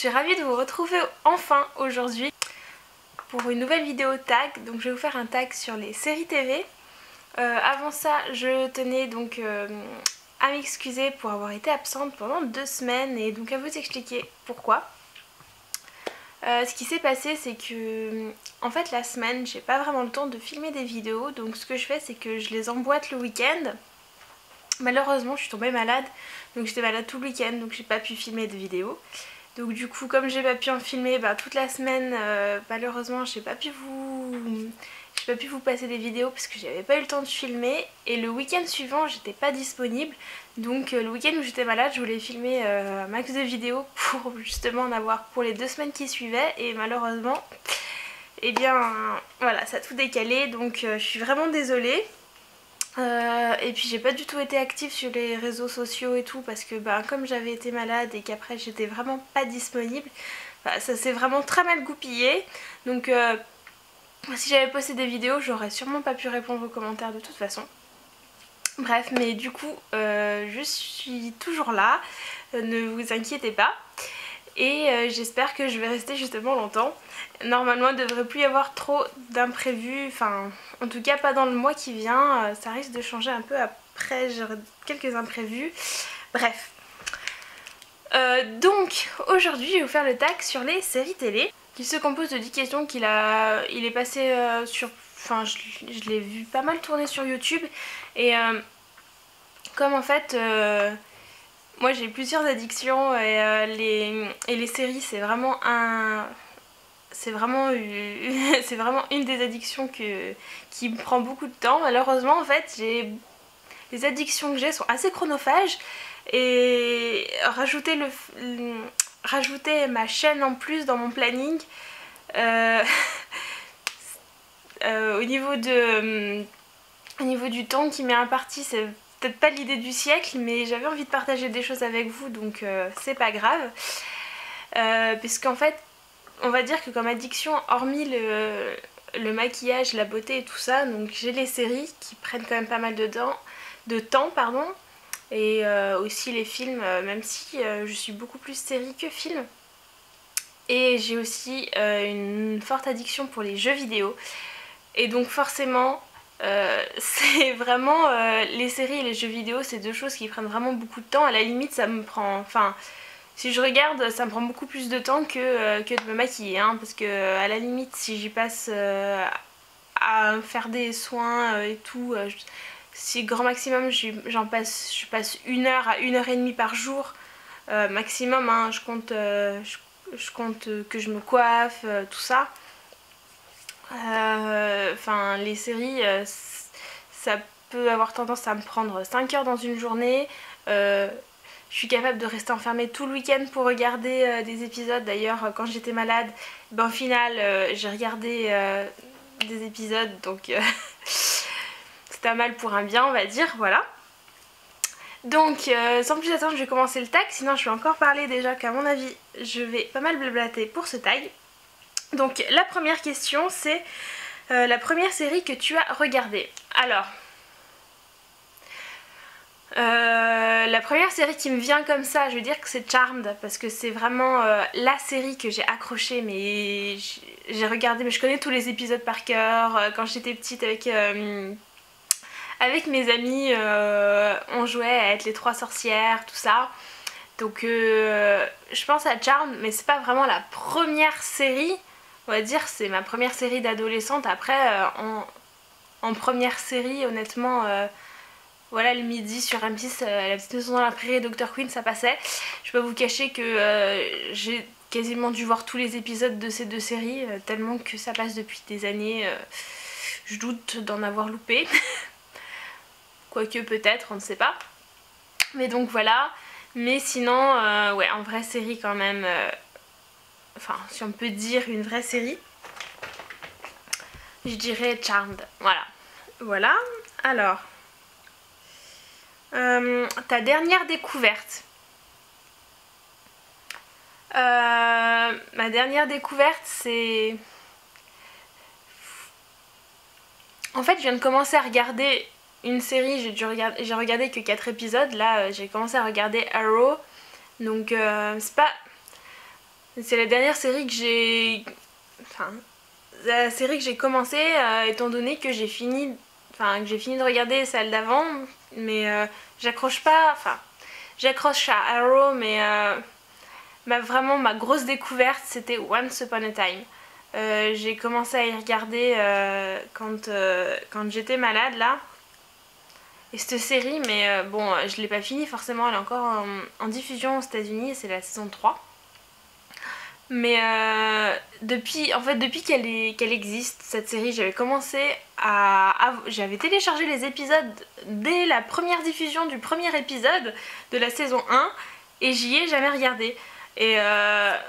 suis ravie de vous retrouver enfin aujourd'hui pour une nouvelle vidéo tag. Donc je vais vous faire un tag sur les séries TV. Avant ça, je tenais donc à m'excuser pour avoir été absente pendant 2 semaines et donc à vous expliquer pourquoi. Ce qui s'est passé, c'est que en fait la semaine j'ai pas vraiment le temps de filmer des vidéos, donc ce que je fais c'est que je les emboîte le week-end. Malheureusement je suis tombée malade, donc j'étais malade tout le week-end, donc j'ai pas pu filmer de vidéos. Donc du coup comme j'ai pas pu en filmer toute la semaine, malheureusement j'ai pas pu vous passer des vidéos parce que j'avais pas eu le temps de filmer. Et le week-end suivant j'étais pas disponible, donc le week-end où j'étais malade je voulais filmer un max de vidéos pour justement en avoir pour les 2 semaines qui suivaient. Et malheureusement, eh bien voilà, ça a tout décalé, donc je suis vraiment désolée. Et puis j'ai pas du tout été active sur les réseaux sociaux et tout parce que comme j'avais été malade et qu'après j'étais vraiment pas disponible, ça s'est vraiment très mal goupillé. Donc si j'avais posté des vidéos j'aurais sûrement pas pu répondre aux commentaires de toute façon. Bref, mais du coup je suis toujours là, ne vous inquiétez pas. Et j'espère que je vais rester justement longtemps. Normalement il ne devrait plus y avoir trop d'imprévus, enfin en tout cas pas dans le mois qui vient, ça risque de changer un peu après, j'aurai quelques imprévus. Bref. Donc aujourd'hui je vais vous faire le tag sur les séries télé qui se compose de 10 questions il est passé sur... Enfin je l'ai vu pas mal tourner sur YouTube et comme en fait... moi j'ai plusieurs addictions et les séries c'est vraiment c'est vraiment une des addictions qui me prend beaucoup de temps. Malheureusement en fait les addictions que j'ai sont assez chronophages et rajouter ma chaîne en plus dans mon planning au niveau du temps qui m'est imparti, c'est peut-être pas l'idée du siècle, mais j'avais envie de partager des choses avec vous, donc c'est pas grave. Puisqu'en fait, on va dire que comme addiction, hormis le maquillage, la beauté et tout ça, donc j'ai les séries qui prennent quand même pas mal de temps, et aussi les films, même si je suis beaucoup plus série que film. Et j'ai aussi une forte addiction pour les jeux vidéo. Et donc forcément... c'est vraiment les séries et les jeux vidéo, c'est deux choses qui prennent vraiment beaucoup de temps. À la limite ça me prend, enfin si je regarde ça me prend beaucoup plus de temps que de me maquiller parce que à la limite si j'y passe à faire des soins et tout, si grand maximum je passe 1 heure à 1 heure et demie par jour maximum, je compte que je me coiffe, tout ça. Enfin les séries ça peut avoir tendance à me prendre 5 heures dans une journée. Je suis capable de rester enfermée tout le week-end pour regarder des épisodes. D'ailleurs quand j'étais malade, au final j'ai regardé des épisodes, donc c'est un mal pour un bien on va dire, voilà. Donc sans plus attendre je vais commencer le tag, sinon je vais encore parler déjà qu'à mon avis je vais pas mal blablater pour ce tag. Donc la première question c'est la première série que tu as regardée. Alors la première série qui me vient comme ça, je veux dire que c'est Charmed, parce que c'est vraiment la série que j'ai accrochée, mais j'ai regardé, mais je connais tous les épisodes par cœur. Quand j'étais petite avec mes amis, on jouait à être les 3 sorcières, tout ça. Donc je pense à Charmed, mais c'est pas vraiment la première série. On va dire c'est ma première série d'adolescente. Après en première série honnêtement voilà, le midi sur M6, La petite maison dans la prairie et Dr Queen ça passait. Je peux pas vous cacher que j'ai quasiment dû voir tous les épisodes de ces 2 séries tellement que ça passe depuis des années. Je doute d'en avoir loupé. Quoique peut-être, on ne sait pas. Mais donc voilà. Mais sinon ouais, en vraie série quand même, enfin si on peut dire une vraie série, je dirais Charmed. Voilà. Alors ta dernière découverte. Ma dernière découverte c'est... En fait je viens de commencer à regarder une série, j'ai regardé que 4 épisodes. Là j'ai commencé à regarder Arrow. Donc c'est pas... C'est la dernière série que j'ai... Enfin, la série que j'ai commencé, étant donné que j'ai fini... Enfin, que j'ai fini de regarder celle d'avant, mais j'accroche pas... Enfin, j'accroche à Arrow, mais vraiment ma grosse découverte, c'était Once Upon a Time. J'ai commencé à y regarder quand j'étais malade, là. Et cette série, mais bon, je l'ai pas finie forcément, elle est encore en diffusion aux États-Unis et c'est la saison 3. Mais depuis qu'elle existe, cette série, j'avais commencé j'avais téléchargé les épisodes dès la première diffusion du premier épisode de la saison 1 et j'y ai jamais regardé. Et d'un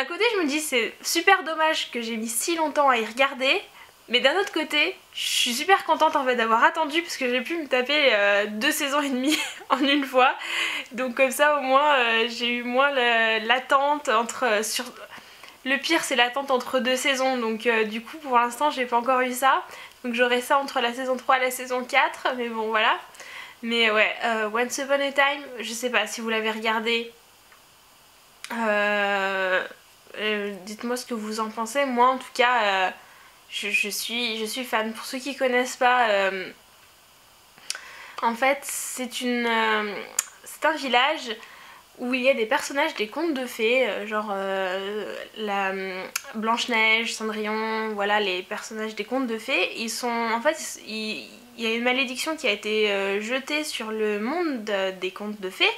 côté, je me dis c'est super dommage que j'ai mis si longtemps à y regarder. Mais d'un autre côté, je suis super contente en fait d'avoir attendu parce que j'ai pu me taper 2 saisons et demie en une fois. Donc comme ça au moins j'ai eu moins l'attente entre... Le pire c'est l'attente entre 2 saisons, donc du coup pour l'instant j'ai pas encore eu ça. Donc j'aurai ça entre la saison 3 et la saison 4, mais bon voilà. Mais ouais, Once Upon a Time, je sais pas si vous l'avez regardé. Dites-moi ce que vous en pensez. Moi en tout cas... Je suis fan. Pour ceux qui connaissent pas, en fait c'est un village où il y a des personnages des contes de fées, genre la Blanche-Neige, Cendrillon, voilà les personnages des contes de fées. Ils sont en fait, il y a une malédiction qui a été jetée sur le monde des contes de fées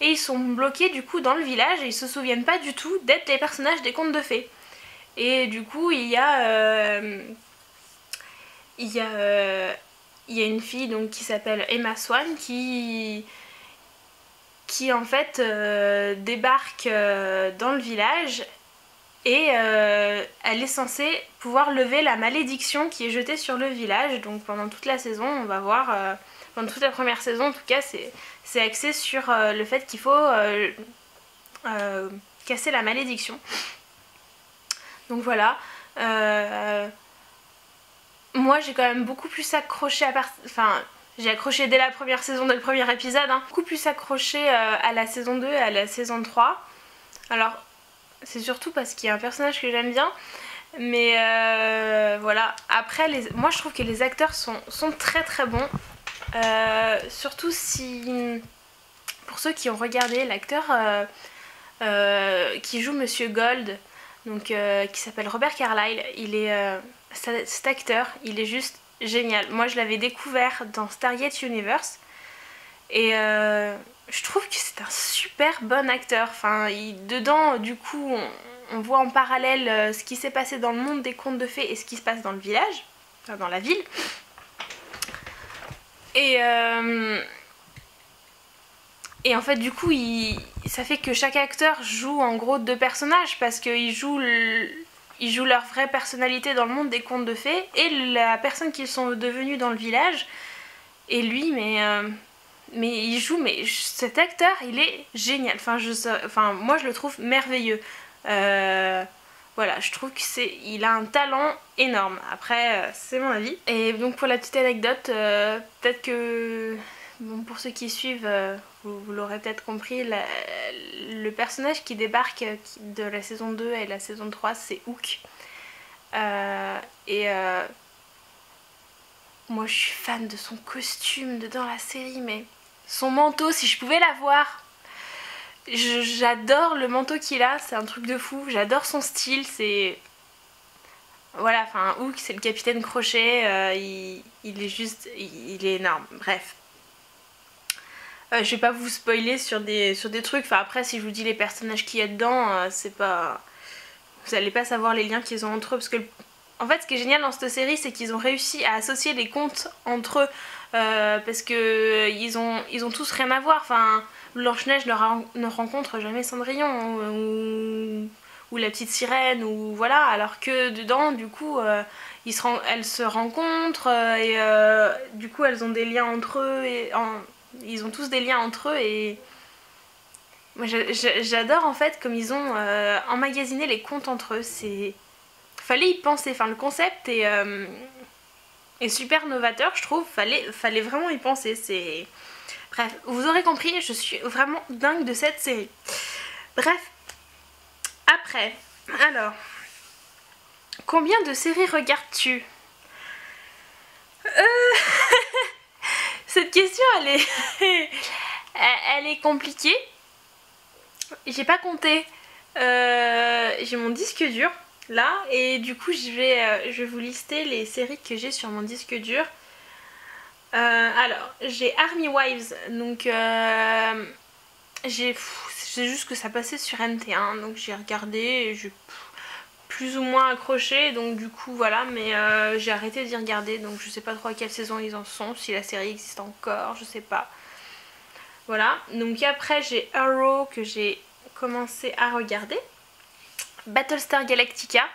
et ils sont bloqués du coup dans le village et ils se souviennent pas du tout d'être les personnages des contes de fées. Et du coup, il y a une fille donc, qui s'appelle Emma Swan qui en fait débarque dans le village et elle est censée pouvoir lever la malédiction qui est jetée sur le village. Donc pendant toute la saison, on va voir, pendant toute la première saison en tout cas, c'est axé sur le fait qu'il faut casser la malédiction. Donc voilà, moi j'ai quand même beaucoup plus accroché j'ai accroché dès la première saison, dès le premier épisode, hein. Beaucoup plus accroché à la saison 2 et à la saison 3. Alors c'est surtout parce qu'il y a un personnage que j'aime bien, mais voilà. Après, moi je trouve que les acteurs sont très très bons, surtout si... Pour ceux qui ont regardé, l'acteur qui joue Monsieur Gold, donc qui s'appelle Robert Carlyle, cet acteur, il est juste génial. Moi je l'avais découvert dans Stargate Universe et je trouve que c'est un super bon acteur. Enfin, dedans du coup on voit en parallèle ce qui s'est passé dans le monde des contes de fées et ce qui se passe dans le village, enfin dans la ville. Et en fait du coup ça fait que chaque acteur joue en gros 2 personnages parce qu'ils jouent leur vraie personnalité dans le monde des contes de fées et la personne qu'ils sont devenus dans le village. Et lui, mais il joue, mais cet acteur il est génial. Enfin moi je le trouve merveilleux. Voilà, je trouve qu'il a un talent énorme. Après c'est mon avis. Et donc pour la petite anecdote, peut-être que... Bon, pour ceux qui suivent, vous l'aurez peut-être compris, le personnage qui débarque de la saison 2 et la saison 3, c'est Hook. Moi je suis fan de son costume dans la série, mais son manteau, si je pouvais l'avoir. J'adore le manteau qu'il a, c'est un truc de fou. J'adore son style, c'est... Voilà, enfin Hook c'est le capitaine Crochet, il est juste... il est énorme, bref. Je vais pas vous spoiler sur des trucs, enfin après si je vous dis les personnages qu'il y a dedans, c'est pas... Vous allez pas savoir les liens qu'ils ont entre eux, parce que en fait ce qui est génial dans cette série c'est qu'ils ont réussi à associer les contes entre eux, parce que ils ont tous rien à voir, enfin Blanche-Neige ne rencontre jamais Cendrillon, ou la petite sirène, ou voilà, alors que dedans du coup elles se rencontrent, et du coup elles ont des liens entre eux, ils ont tous des liens entre eux, et moi j'adore en fait comme ils ont emmagasiné les contes entre eux. Fallait y penser, enfin le concept est super novateur je trouve, fallait vraiment y penser. Bref, vous aurez compris, je suis vraiment dingue de cette série. Bref, Après, alors, combien de séries regardes-tu? Cette question, elle est compliquée. J'ai pas compté. J'ai mon disque dur là et du coup je vais vous lister les séries que j'ai sur mon disque dur. Alors j'ai Army Wives, donc c'est juste que ça passait sur NT1, donc j'ai regardé et j'ai plus ou moins accroché, donc du coup voilà, mais j'ai arrêté d'y regarder, donc je sais pas trop à quelle saison ils en sont, si la série existe encore, je sais pas. Voilà, donc après j'ai Arrow que j'ai commencé à regarder. Battlestar Galactica,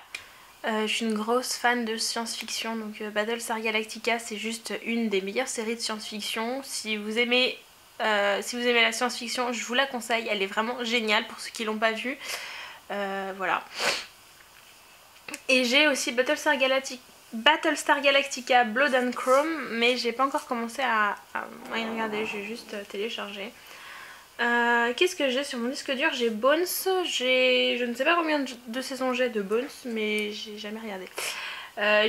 je suis une grosse fan de science-fiction, donc Battlestar Galactica c'est juste une des meilleures séries de science-fiction. Si vous aimez la science-fiction, je vous la conseille, elle est vraiment géniale pour ceux qui l'ont pas vue. Voilà. Et j'ai aussi Battlestar Galactica Blood and Chrome, mais j'ai pas encore commencé à y regarder, j'ai juste téléchargé. Qu'est-ce que j'ai sur mon disque dur? J'ai Bones, je ne sais pas combien de saisons j'ai de Bones, mais j'ai jamais regardé.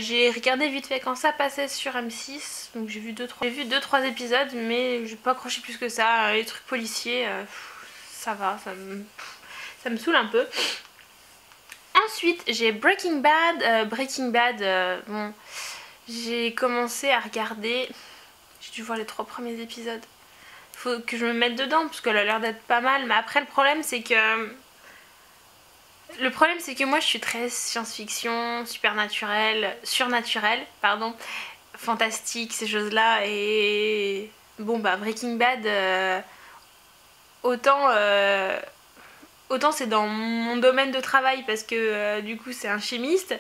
J'ai regardé vite fait quand ça passait sur M6, donc j'ai vu 2-3 épisodes, mais j'ai pas accroché plus que ça. Les trucs policiers, ça va, ça me saoule un peu. Ensuite j'ai Breaking Bad. Bon, j'ai commencé à regarder, j'ai dû voir les 3 premiers épisodes. Faut que je me mette dedans parce qu'elle a l'air d'être pas mal, mais après le problème c'est que moi je suis très science-fiction, surnaturel, pardon, fantastique, ces choses là, et bon bah Breaking Bad, autant c'est dans mon domaine de travail parce que du coup c'est un chimiste,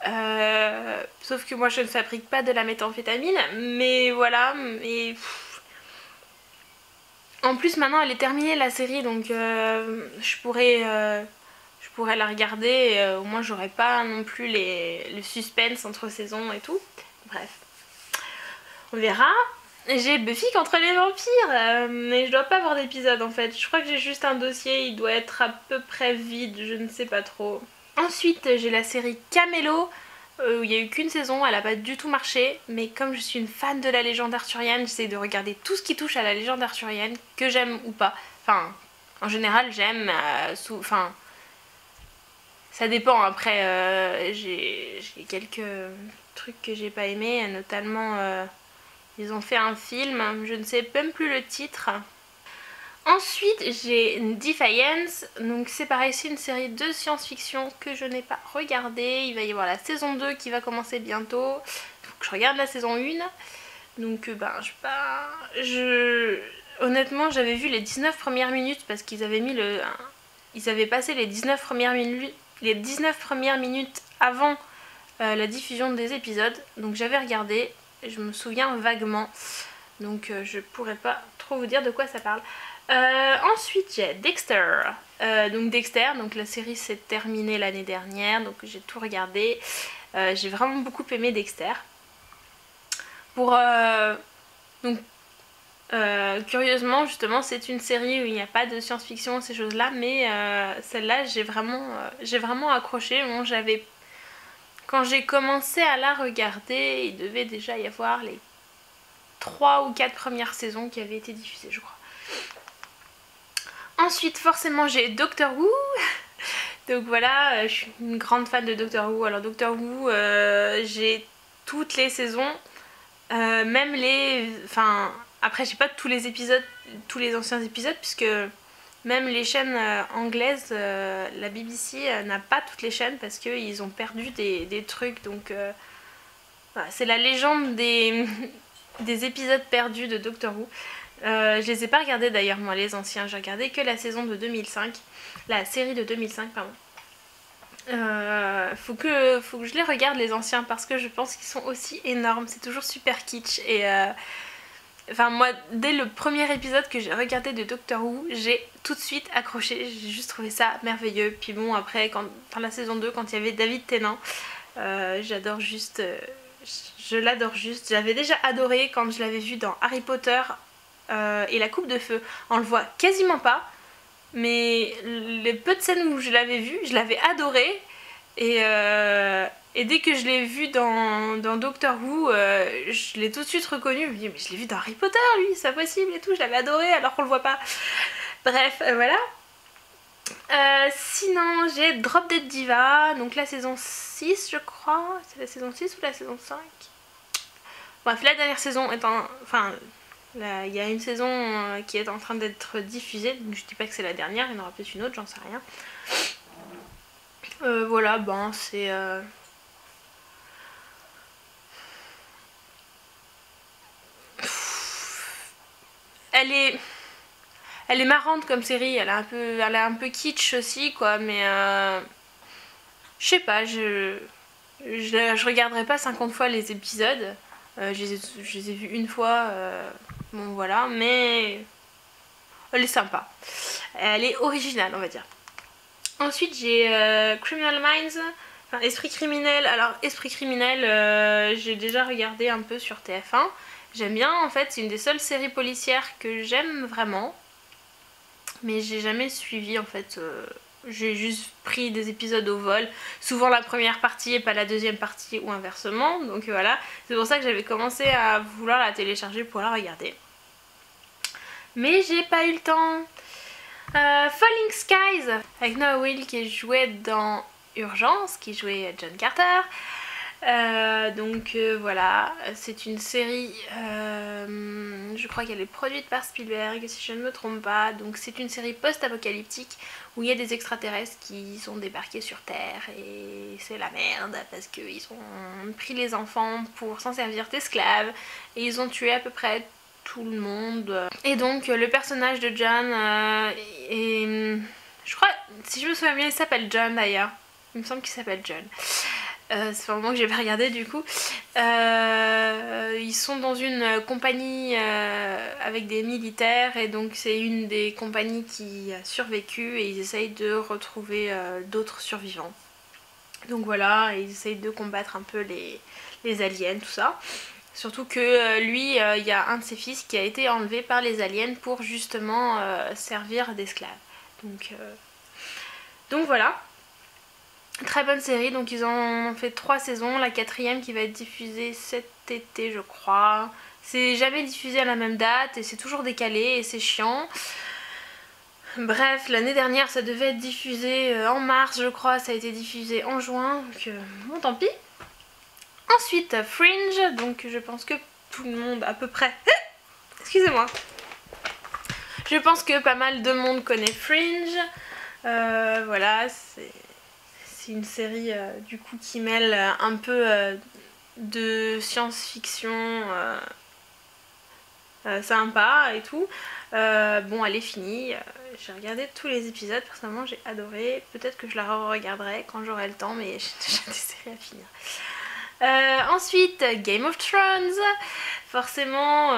sauf que moi je ne fabrique pas de la méthamphétamine, mais voilà, et en plus maintenant elle est terminée la série, donc je pourrais la regarder et au moins j'aurais pas non plus le suspense entre saisons et tout. Bref, on verra. J'ai Buffy contre les vampires, mais je dois pas avoir d'épisode en fait. Je crois que j'ai juste un dossier, il doit être à peu près vide, je ne sais pas trop. Ensuite j'ai la série Camelot, où il n'y a eu qu'une saison, elle a pas du tout marché, mais comme je suis une fan de la légende arthurienne, j'essaie de regarder tout ce qui touche à la légende arthurienne, que j'aime ou pas. Enfin, en général j'aime, enfin, ça dépend. Après j'ai quelques trucs que j'ai pas aimé, notamment ils ont fait un film, je ne sais même plus le titre. Ensuite j'ai Defiance, donc c'est pareil, c'est une série de science-fiction que je n'ai pas regardée. Il va y avoir la saison 2 qui va commencer bientôt, il faut que je regarde la saison 1. Donc ben honnêtement j'avais vu les 19 premières minutes parce qu'ils avaient mis ils avaient passé les 19 premières minutes avant la diffusion des épisodes, donc j'avais regardé, je me souviens vaguement, donc je pourrais pas trop vous dire de quoi ça parle. Ensuite j'ai Dexter, donc la série s'est terminée l'année dernière, donc j'ai tout regardé. J'ai vraiment beaucoup aimé Dexter. Curieusement justement c'est une série où il n'y a pas de science-fiction, ces choses là, mais celle-là j'ai vraiment accroché. Bon, quand j'ai commencé à la regarder, il devait déjà y avoir les 3 ou 4 premières saisons qui avaient été diffusées, je crois. Ensuite forcément j'ai Doctor Who. Donc voilà, je suis une grande fan de Doctor Who. Alors Doctor Who, j'ai toutes les saisons, même enfin après j'ai pas tous les épisodes, tous les anciens épisodes, puisque même les chaînes anglaises, la BBC n'a pas toutes les chaînes parce qu'ils ont perdu des trucs, donc voilà, c'est la légende des épisodes perdus de Doctor Who. Je les ai pas regardés d'ailleurs moi les anciens, j'ai regardé que la saison de 2005, la série de 2005 pardon. Faut que je les regarde les anciens parce que je pense qu'ils sont aussi énormes, c'est toujours super kitsch et enfin moi dès le premier épisode que j'ai regardé de Doctor Who, j'ai tout de suite accroché, j'ai juste trouvé ça merveilleux. Puis bon après la saison 2 quand il y avait David Tennant, j'adore juste, je l'adore juste. J'avais déjà adoré quand je l'avais vu dans Harry Potter et la coupe de feu, on le voit quasiment pas. mais les peu de scènes où je l'avais vu, je l'avais adoré. Et dès que je l'ai vu dans Doctor Who, je l'ai tout de suite reconnu. Je me dis, mais je l'ai vu dans Harry Potter, lui, c'est pas possible et tout. Je l'avais adoré alors qu'on le voit pas. Bref, voilà. Sinon, j'ai Drop Dead Diva, donc la saison 6, je crois. C'est la saison 6 ou la saison 5? Bref, la dernière saison est en... Enfin, il y a une saison qui est en train d'être diffusée, donc je dis pas que c'est la dernière, il y en aura peut-être une autre, j'en sais rien. Voilà, ben c'est... Elle est marrante comme série, elle est un peu kitsch aussi, quoi, mais je sais pas, je regarderai pas 50 fois les épisodes. Je les ai vus une fois, bon voilà, mais elle est sympa. Elle est originale, on va dire. Ensuite, j'ai Criminal Minds, enfin Esprit criminel. Alors, Esprit criminel, j'ai déjà regardé un peu sur TF1. J'aime bien, en fait, c'est une des seules séries policières que j'aime vraiment. Mais j'ai jamais suivi, en fait. J'ai juste pris des épisodes au vol. Souvent la première partie et pas la deuxième partie ou inversement. Donc voilà, c'est pour ça que j'avais commencé à vouloir la télécharger pour la regarder. Mais j'ai pas eu le temps. Falling Skies avec Noah Will qui jouait dans Urgence, qui jouait John Carter. Donc voilà, c'est une série, je crois qu'elle est produite par Spielberg si je ne me trompe pas. Donc c'est une série post-apocalyptique où il y a des extraterrestres qui sont débarqués sur Terre et c'est la merde parce qu'ils ont pris les enfants pour s'en servir d'esclaves et ils ont tué à peu près tout le monde. Et donc le personnage de John je crois, si je me souviens bien, il s'appelle John d'ailleurs. Il me semble qu'il s'appelle John. C'est pas le moment que j'ai pas regardé du coup. Ils sont dans une compagnie avec des militaires et donc c'est une des compagnies qui a survécu et ils essayent de retrouver d'autres survivants. Donc voilà, ils essayent de combattre un peu les aliens, tout ça. Surtout que lui, il y a un de ses fils qui a été enlevé par les aliens pour justement servir d'esclave. Donc voilà. Très bonne série, donc ils ont fait 3 saisons, la 4ème qui va être diffusée cet été je crois. C'est jamais diffusé à la même date et c'est toujours décalé et c'est chiant. Bref, l'année dernière ça devait être diffusé en mars je crois, ça a été diffusé en juin, donc bon tant pis. Ensuite Fringe, donc je pense que tout le monde à peu près... Excusez-moi. Je pense que pas mal de monde connaît Fringe. Voilà, c'est une série du coup qui mêle un peu de science-fiction sympa et tout. Bon, elle est finie. J'ai regardé tous les épisodes, personnellement j'ai adoré. Peut-être que je la re-regarderai quand j'aurai le temps, mais j'ai déjà des séries à finir. Ensuite, Game of Thrones. Forcément,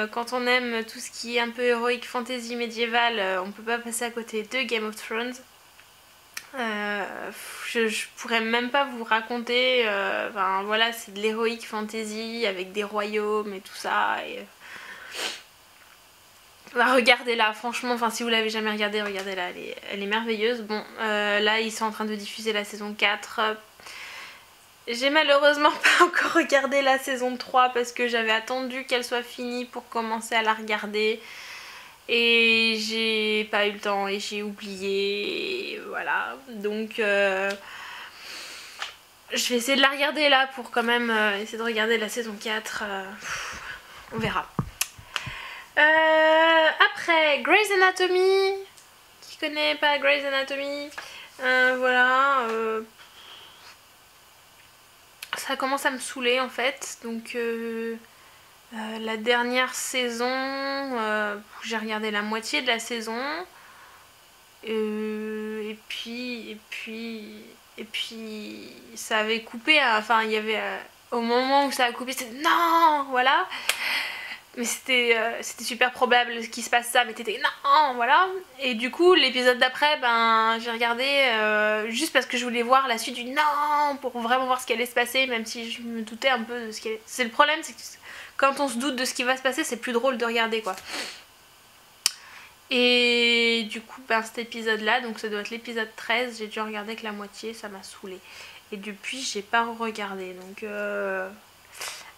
quand on aime tout ce qui est un peu héroïque, fantasy médiévale, on peut pas passer à côté de Game of Thrones. Je pourrais même pas vous raconter, enfin voilà, c'est de l'héroïque fantasy avec des royaumes et tout ça. Et, regardez-la, franchement, enfin si vous l'avez jamais regardée, regardez-la, elle est merveilleuse. Bon, là ils sont en train de diffuser la saison 4. J'ai malheureusement pas encore regardé la saison 3 parce que j'avais attendu qu'elle soit finie pour commencer à la regarder. Et j'ai pas eu le temps et j'ai oublié, et voilà. Donc je vais essayer de la regarder là pour quand même essayer de regarder la saison 4. On verra. Après, Grey's Anatomy. Qui connaît pas Grey's Anatomy? Voilà. Ça commence à me saouler en fait. Donc la dernière saison, j'ai regardé la moitié de la saison. Et puis ça avait coupé, enfin il y avait au moment où ça a coupé, c'était non, voilà. Mais c'était super probable qu'il se passe ça, mais t'étais non, voilà. Et du coup l'épisode d'après, ben j'ai regardé juste parce que je voulais voir la suite du non, pour vraiment voir ce qui allait se passer, même si je me doutais un peu de ce qui allait... C'est le problème, c'est que quand on se doute de ce qui va se passer, c'est plus drôle de regarder quoi. Et du coup cet épisode là, donc ça doit être l'épisode 13, j'ai dû regarder que la moitié, ça m'a saoulée. Et depuis j'ai pas regardé, donc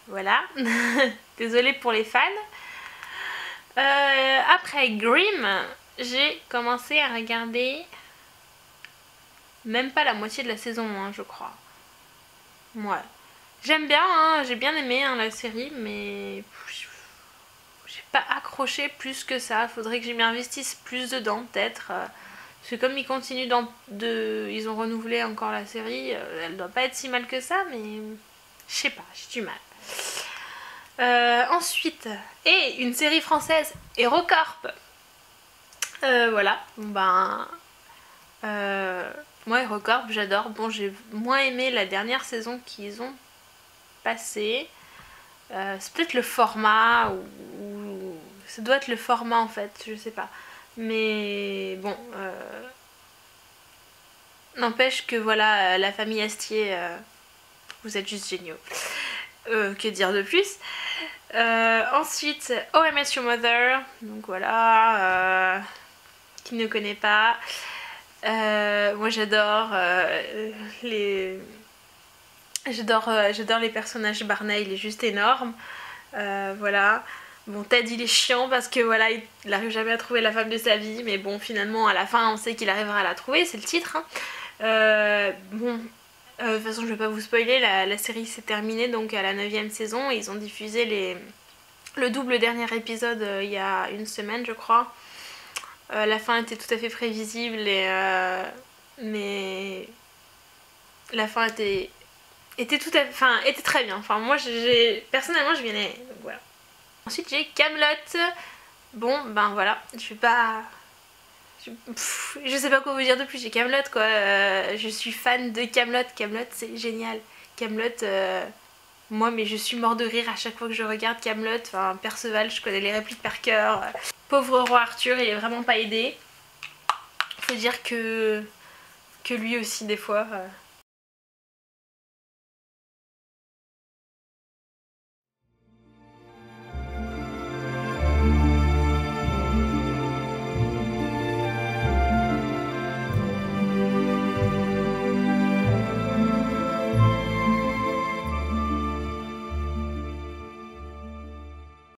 voilà. Désolée pour les fans. Après Grimm, j'ai commencé à regarder même pas la moitié de la saison 1 je crois. Ouais. J'aime bien, hein, j'ai bien aimé hein, la série, mais j'ai pas accroché plus que ça. Faudrait que je m'y investisse plus dedans peut-être. Parce que comme ils continuent ils ont renouvelé encore la série, elle doit pas être si mal que ça, mais je sais pas, j'ai du mal. Ensuite, et une série française, HeroCorp. Voilà, moi HeroCorp j'adore. Bon, j'ai moins aimé la dernière saison qu'ils ont passée. C'est peut-être le format ou ça doit être le format en fait, je sais pas. Mais bon, n'empêche que voilà, la famille Astier, vous êtes juste géniaux. Que dire de plus? Ensuite, Oh I Met Your Mother, donc voilà, qui ne connaît pas. Moi j'adore j'adore les personnages. Barney, il est juste énorme. Voilà. Bon, Ted il est chiant parce que voilà, il arrive jamais à trouver la femme de sa vie, mais bon, finalement à la fin on sait qu'il arrivera à la trouver, c'est le titre. Hein. Bon, de toute façon je vais pas vous spoiler, la série s'est terminée donc à la 9ème saison et ils ont diffusé le double dernier épisode il y a une semaine je crois. La fin était tout à fait prévisible mais la fin était était très bien. Enfin moi personnellement je viens donc voilà. Ensuite j'ai Kaamelott. Bon ben voilà, je vais pas je sais pas quoi vous dire de plus, j'ai Kaamelott quoi. Je suis fan de Kaamelott. Kaamelott c'est génial. Kaamelott moi mais je suis mort de rire à chaque fois que je regarde Kaamelott. Enfin Perceval, je connais les répliques par cœur. Pauvre roi Arthur, il est vraiment pas aidé. Faut dire que lui aussi des fois